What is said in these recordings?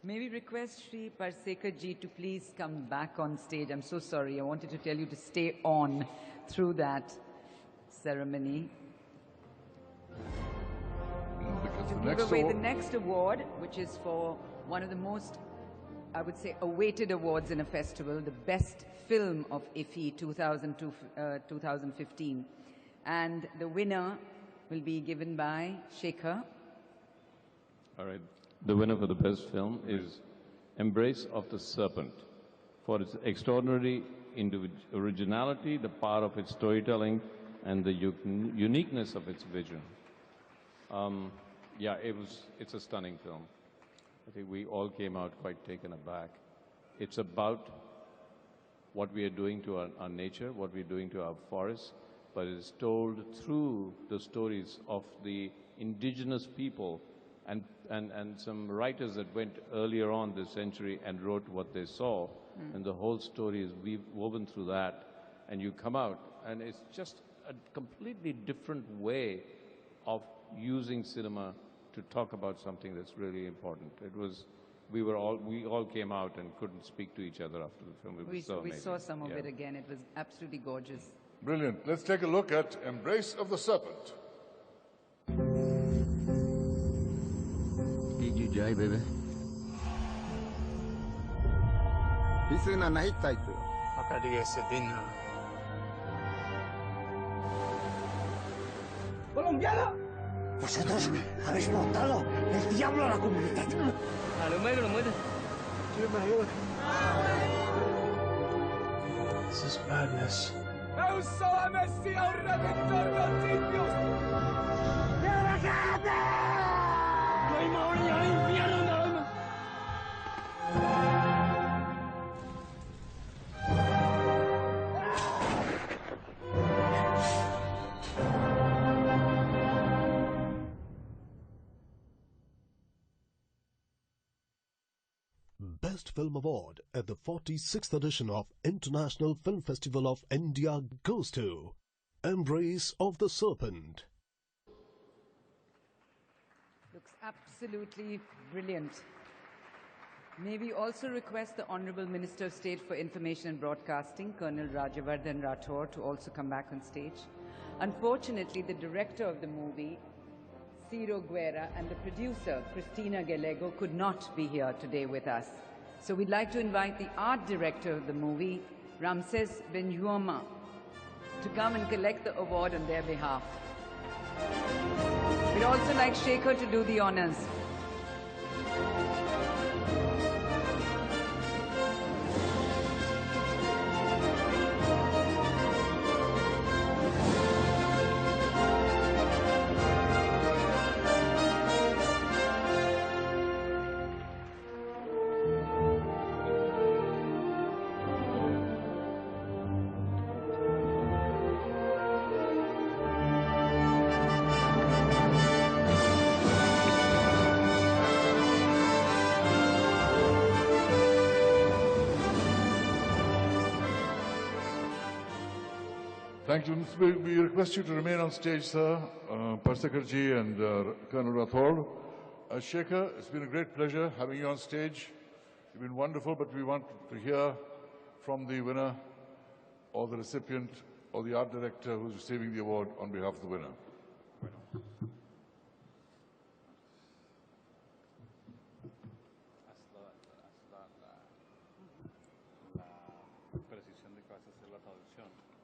May we request Shri Parsekar ji to please come back on stage? I'm so sorry. I wanted to tell you to stay on through that ceremony. To give away the next award, which is for one of the most, I would say, awaited awards in a festival, the Best Film of IFFI 2015. And the winner will be given by Shekhar. All right. The winner for the best film is Embrace of the Serpent for its extraordinary originality, the power of its storytelling, and the uniqueness of its vision. Yeah, it's a stunning film. I think we all came out quite taken aback. It's about what we are doing to our nature, what we're doing to our forests, but it is told through the stories of the indigenous people and some writers that went earlier on this century and wrote what they saw. And the whole story is woven through that. And you come out, and it's just a completely different way of using cinema to talk about something that's really important. It was, we all came out and couldn't speak to each other after the film. It was so amazing. We saw some of it again. It was absolutely gorgeous. Brilliant. Let's take a look at Embrace of the Serpent. Did you die, baby? Pisuna nahita itu. Akadia sedina. ¡Colombiano! Vosotros habéis montado el diablo a la comunidad. A lo muero, lo muero. This is madness. ¡Eu sou a Messia, o Redentor dos indios! ¡Cállate! ¡No hay más hora al infierno, no hay más! Best Film Award at the 46th edition of International Film Festival of India goes to Embrace of the Serpent. Looks absolutely brilliant. May we also request the Honorable Minister of State for Information and Broadcasting, Colonel Rajavardhan Rathore, to also come back on stage. Unfortunately, the director of the movie, Ciro Guerra, and the producer, Cristina Gallego, could not be here today with us. So we'd like to invite the art director of the movie, Ramses Benjuama, to come and collect the award on their behalf. We'd also like Shekhar to do the honors. Thank you. We request you to remain on stage, sir. Parsekar ji and Colonel Rathore. Shekhar, it's been a great pleasure having you on stage. You've been wonderful, but we want to hear from the winner or the recipient or the art director who's receiving the award on behalf of the winner.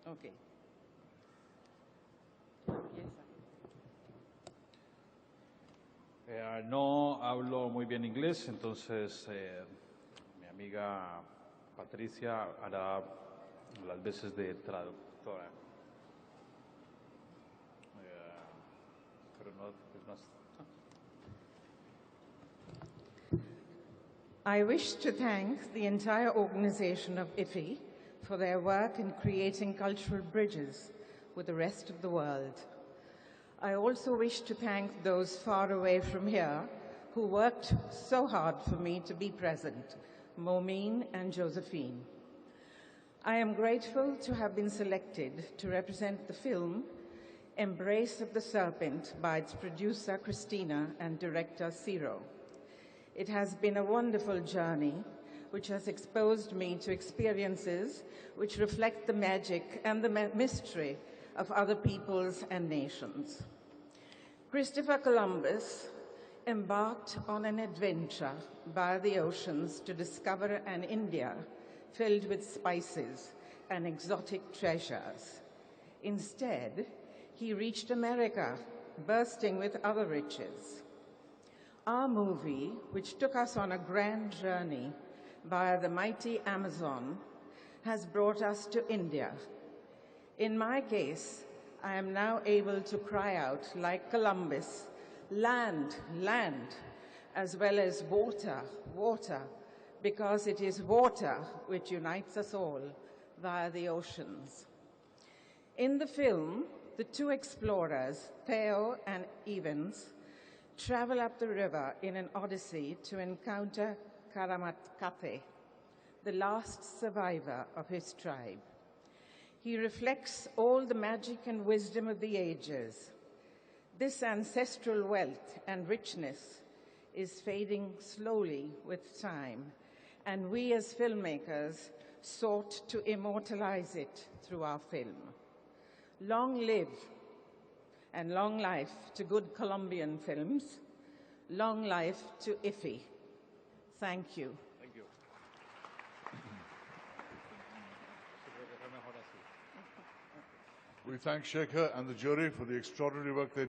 Okay. No hablo muy bien inglés, entonces mi amiga Patricia hará las veces de traductora. Pero no, I wish to thank the entire organization of IFFI for their work in creating cultural bridges with the rest of the world. I also wish to thank those far away from here who worked so hard for me to be present, Momeen and Josephine. I am grateful to have been selected to represent the film Embrace of the Serpent by its producer, Cristina, and director, Ciro. It has been a wonderful journey which has exposed me to experiences which reflect the magic and the mystery of other peoples and nations. Christopher Columbus embarked on an adventure by the oceans to discover an India filled with spices and exotic treasures. Instead, he reached America, bursting with other riches. Our movie, which took us on a grand journey via the mighty Amazon, has brought us to India. In my case, I am now able to cry out, like Columbus, land, land, as well as water, water, because it is water which unites us all via the oceans. In the film, the two explorers, Theo and Evans, travel up the river in an odyssey to encounter Karamat-Kathe, the last survivor of his tribe. He reflects all the magic and wisdom of the ages. This ancestral wealth and richness is fading slowly with time, and we as filmmakers sought to immortalize it through our film. Long live and long life to good Colombian films. Long life to IFFI. Thank you. Thank you. We thank Shekhar and the jury for the extraordinary work they